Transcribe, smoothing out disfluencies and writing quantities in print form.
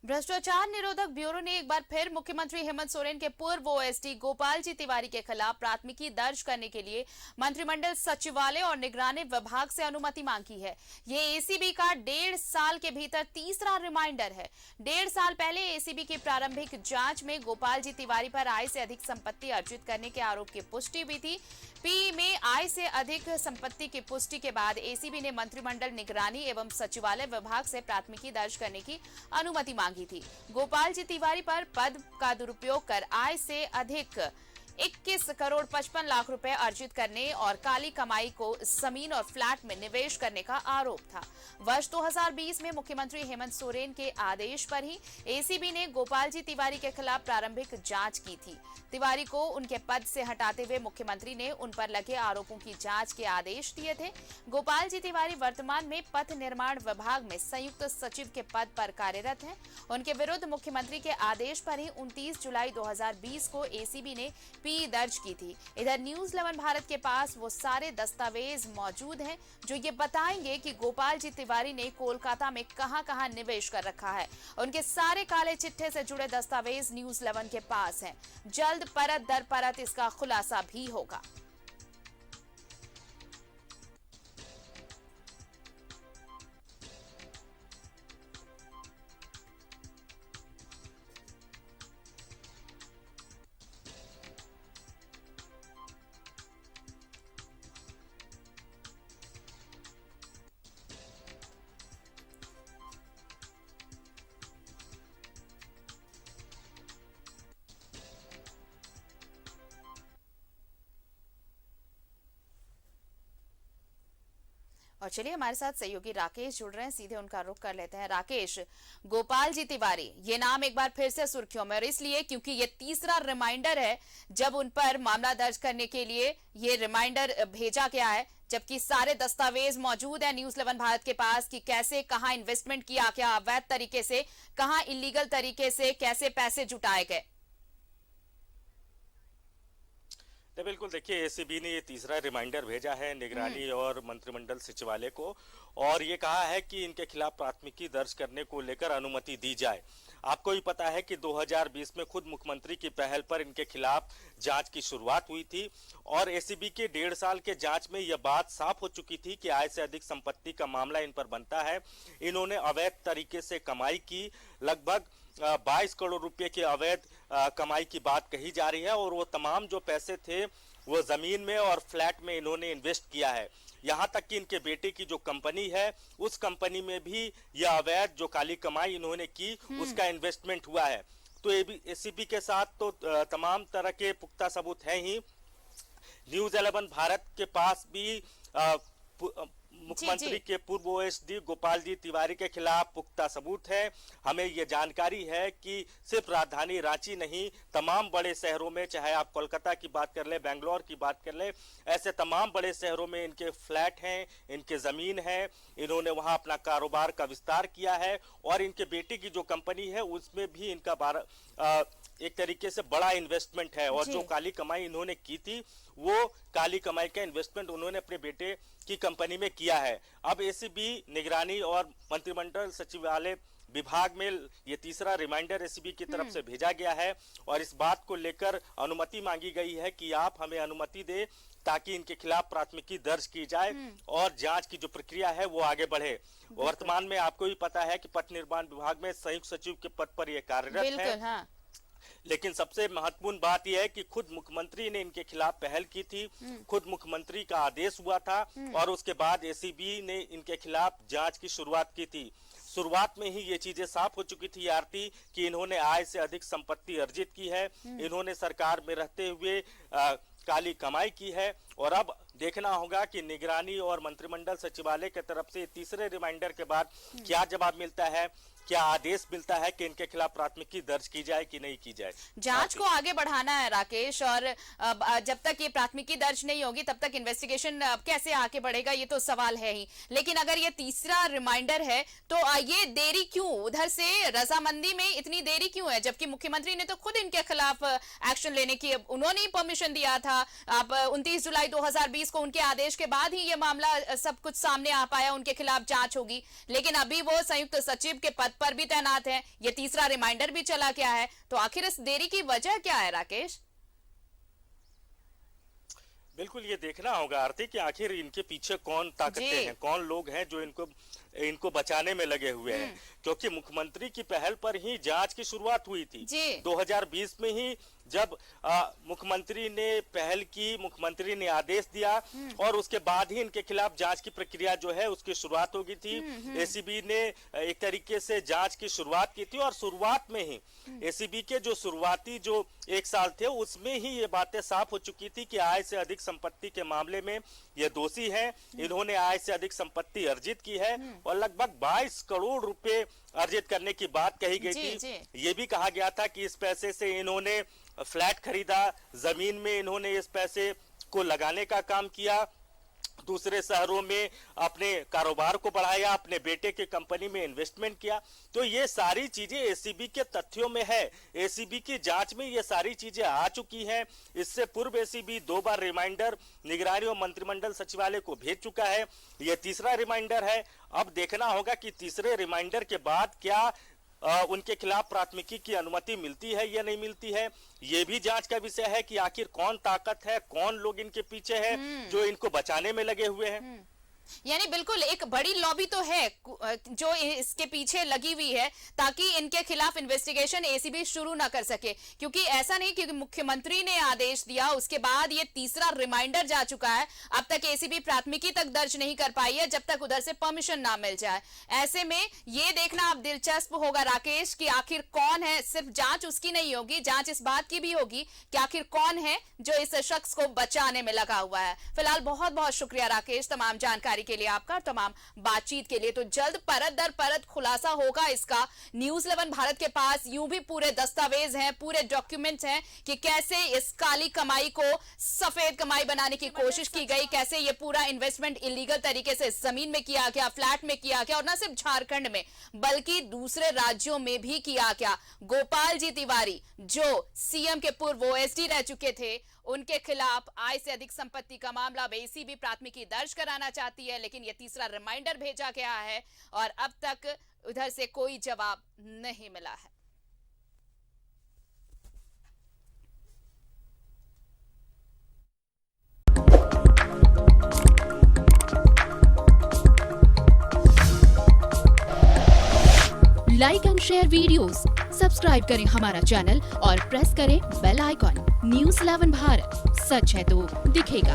भ्रष्टाचार निरोधक ब्यूरो ने एक बार फिर मुख्यमंत्री हेमंत सोरेन के पूर्व ओएसडी गोपाल जी तिवारी के खिलाफ प्राथमिकी दर्ज करने के लिए मंत्रिमंडल सचिवालय और निगरानी विभाग से अनुमति मांगी है। ये एसीबी का 1.5 साल के भीतर तीसरा रिमाइंडर है। 1.5 साल पहले एसीबी की प्रारंभिक जांच में गोपाल जी तिवारी पर आय से अधिक संपत्ति अर्जित करने के आरोप की पुष्टि हुई थी। पी में आय से अधिक संपत्ति की पुष्टि के बाद एसीबी ने मंत्रिमंडल निगरानी एवं सचिवालय विभाग से प्राथमिकी दर्ज करने की अनुमति मांगी थी। गोपाल जी तिवारी पर पद का दुरुपयोग कर आय से अधिक 21 करोड़ 55 लाख रुपए अर्जित करने और काली कमाई को जमीन और फ्लैट में निवेश करने का आरोप था। वर्ष 2020 में मुख्यमंत्री हेमंत सोरेन के आदेश पर ही एसीबी ने गोपाल जी तिवारी के खिलाफ प्रारंभिक जांच की थी। तिवारी को उनके पद से हटाते हुए मुख्यमंत्री ने उन पर लगे आरोपों की जांच के आदेश दिए थे। गोपाल जी तिवारी वर्तमान में पथ निर्माण विभाग में संयुक्त सचिव के पद पर कार्यरत हैं। उनके विरुद्ध मुख्यमंत्री के आदेश पर ही 29 जुलाई 2020 को एसीबी ने पी दर्ज की थी। इधर न्यूज 11 भारत के पास वो सारे दस्तावेज मौजूद हैं जो ये बताएंगे कि गोपाल जी तिवारी ने कोलकाता में कहां-कहां निवेश कर रखा है। उनके सारे काले चिट्ठे से जुड़े दस्तावेज न्यूज 11 के पास हैं। जल्द परत दर परत इसका खुलासा भी होगा। और चलिए हमारे साथ सहयोगी राकेश जुड़ रहे हैं, सीधे उनका रुख कर लेते हैं। राकेश, गोपाल जी तिवारी ये नाम एक बार फिर से सुर्खियों में, और इसलिए क्योंकि ये तीसरा रिमाइंडर है जब उन पर मामला दर्ज करने के लिए ये रिमाइंडर भेजा गया है, जबकि सारे दस्तावेज मौजूद है न्यूज 11 भारत के पास कि कैसे कहां इन्वेस्टमेंट किया, क्या अवैध तरीके से, कहां इलीगल तरीके से कैसे पैसे जुटाए गए। बिल्कुल, देखिए एसीबी ने ये तीसरा रिमाइंडर भेजा है निगरानी और मंत्रिमंडल सचिवालय को, और ये कहा है कि इनके खिलाफ प्राथमिकी दर्ज करने को लेकर अनुमति दी जाए। आपको भी पता है कि 2020 में खुद मुख्यमंत्री की पहल पर इनके खिलाफ जांच की शुरुआत हुई थी, और एसीबी के 1.5 साल के जांच में यह बात साफ हो चुकी थी कि आय से अधिक संपत्ति का मामला इन पर बनता है। इन्होंने अवैध तरीके से कमाई की, लगभग 22 करोड़ रुपए की अवैध कमाई की बात कही जा रही है, और वो तमाम जो पैसे थे वो जमीन में और फ्लैट में इन्होंने इन्वेस्ट किया है। यहाँ तक कि इनके बेटे की जो कंपनी है उस कंपनी में भी यह अवैध जो काली कमाई इन्होंने की उसका इन्वेस्टमेंट हुआ है। तो एसीबी के साथ तो तमाम तरह के पुख्ता सबूत हैं ही। न्यूज 11 भारत के पास भी मुख्यमंत्री के पूर्व ओएसडी गोपाल जी तिवारी के खिलाफ पुख्ता सबूत है। हमें ये जानकारी है कि सिर्फ राजधानी रांची नहीं, तमाम बड़े शहरों में, चाहे आप कोलकाता की बात कर ले, बेंगलोर की बात कर ले, ऐसे तमाम बड़े शहरों में इनके फ्लैट हैं, इनके जमीन है, इन्होंने वहां अपना कारोबार का विस्तार किया है, और इनके बेटे की जो कंपनी है उसमें भी इनका एक तरीके से बड़ा इन्वेस्टमेंट है, और जो काली कमाई इन्होंने की थी वो काली कमाई का इन्वेस्टमेंट उन्होंने अपने बेटे की कंपनी में किया है। अब एसीबी निगरानी और मंत्रिमंडल सचिवालय विभाग में ये तीसरा रिमाइंडर एसीबी की तरफ से भेजा गया है, और इस बात को लेकर अनुमति मांगी गई है कि आप हमें अनुमति दे ताकि इनके खिलाफ प्राथमिकी दर्ज की जाए और जांच की जो प्रक्रिया है वो आगे बढ़े। वर्तमान में आपको भी पता है कि पथ निर्माण विभाग में संयुक्त सचिव के पद पर ये कार्यरत है। हाँ। लेकिन सबसे महत्वपूर्ण बात यह है कि खुद मुख्यमंत्री ने इनके खिलाफ पहल की थी, खुद मुख्यमंत्री का आदेश हुआ था, और उसके बाद एसीबी ने इनके खिलाफ जांच की शुरुआत की थी। शुरुआत में ही ये चीजें साफ हो चुकी थी आरती कि इन्होंने आय से अधिक संपत्ति अर्जित की है, इन्होंने सरकार में रहते हुए काली कमाई की है, और अब देखना होगा कि निगरानी और मंत्रिमंडल सचिवालय की तरफ से तीसरे रिमाइंडर के बाद क्या जवाब मिलता है, क्या आदेश मिलता है कि इनके खिलाफ प्राथमिकी दर्ज की जाए कि नहीं की जाए। जांच को आगे बढ़ाना है राकेश, और जब तक ये प्राथमिकी दर्ज नहीं होगी तब तक इन्वेस्टिगेशन कैसे आगे बढ़ेगा ये तो सवाल है ही। लेकिन अगर ये तीसरा रिमाइंडर है तो ये देरी क्यों, उधर से रजामंदी में इतनी देरी क्यों है, जबकि मुख्यमंत्री ने तो खुद इनके खिलाफ एक्शन लेने की उन्होंने ही परमिशन दिया था। अब 29 जुलाई 2020 को उनके आदेश के बाद ही ये मामला सब कुछ सामने आ पाया, उनके खिलाफ जांच होगी। लेकिन अभी वो संयुक्त सचिव के पद पर भी तैनात हैं, ये तीसरा रिमाइंडर भी चला गया है, तो आखिर इस देरी की वजह क्या है राकेश? बिल्कुल ये देखना होगा आरती कि आखिर इनके पीछे कौन ताकतें हैं, कौन लोग हैं जो इनको बचाने में लगे हुए हैं, क्योंकि मुख्यमंत्री की पहल पर ही जांच की शुरुआत हुई थी 2020 में ही, जब मुख्यमंत्री ने पहल की, मुख्यमंत्री ने आदेश दिया और उसके बाद ही इनके खिलाफ जांच की प्रक्रिया जो है उसकी शुरुआत हो गई थी। एसीबी ने एक तरीके से जांच की शुरुआत की थी और शुरुआत में ही एसीबी के जो शुरुआती जो 1 साल थे उसमें ही ये बातें साफ हो चुकी थी कि आय से अधिक संपत्ति के मामले में ये दोषी हैं। इन्होंने आय से अधिक संपत्ति अर्जित की है और लगभग 22 करोड़ रुपए अर्जित करने की बात कही गई थी। ये भी कहा गया था कि इस पैसे से इन्होंने फ्लैट खरीदा, जमीन में इन्होंने इस पैसे को लगाने का काम किया, दूसरे शहरों में अपने कारोबार को बढ़ाया, अपने बेटे के कंपनी में इन्वेस्टमेंट किया। तो ये सारी चीजें एसीबी के तथ्यों में है, एसीबी की जांच में ये सारी चीजें आ चुकी हैं। इससे पूर्व एसीबी 2 बार रिमाइंडर निगरानी और मंत्रिमंडल सचिवालय को भेज चुका है, ये तीसरा रिमाइंडर है। अब देखना होगा कि तीसरे रिमाइंडर के बाद क्या उनके खिलाफ प्राथमिकी की अनुमति मिलती है या नहीं मिलती है। ये भी जांच का विषय है कि आखिर कौन ताकत है, कौन लोग इनके पीछे है जो इनको बचाने में लगे हुए हैं। यानी बिल्कुल एक बड़ी लॉबी तो है जो इसके पीछे लगी हुई है ताकि इनके खिलाफ इन्वेस्टिगेशन एसीबी शुरू ना कर सके, क्योंकि ऐसा नहीं क्योंकि मुख्यमंत्री ने आदेश दिया उसके बाद ये तीसरा रिमाइंडर जा चुका है, अब तक एसीबी प्राथमिकी तक दर्ज नहीं कर पाई है जब तक उधर से परमिशन ना मिल जाए। ऐसे में ये देखना अब दिलचस्प होगा राकेश कि आखिर कौन है, सिर्फ जांच उसकी नहीं होगी, जांच इस बात की भी होगी कि आखिर कौन है जो इस शख्स को बचाने में लगा हुआ है। फिलहाल बहुत बहुत शुक्रिया राकेश तमाम जानकारी के लिए, आपका तमाम बातचीत के लिए। तो जल्द परत दर परत खुलासा होगा इसका। न्यूज़ 11 भारत के पास यूं भी पूरे दस्तावेज हैं, पूरे डॉक्यूमेंट्स हैं कि कैसे इस काली कमाई को सफेद कमाई बनाने की कोशिश की गई, कैसे ये पूरा इन्वेस्टमेंट इलीगल तरीके से जमीन में किया गया, फ्लैट में किया गया और न सिर्फ झारखंड में बल्कि दूसरे राज्यों में भी किया गया। गोपाल जी तिवारी जो सीएम के पूर्व ओएसडी रह चुके थे, उनके खिलाफ आय से अधिक संपत्ति का मामला एसीबी प्राथमिकी दर्ज कराना चाहती है, लेकिन यह तीसरा रिमाइंडर भेजा गया है और अब तक उधर से कोई जवाब नहीं मिला है। Like and share videos, subscribe करें हमारा चैनल और प्रेस करें बेल आइकॉन। न्यूज़ 11 भारत, सच है तो दिखेगा।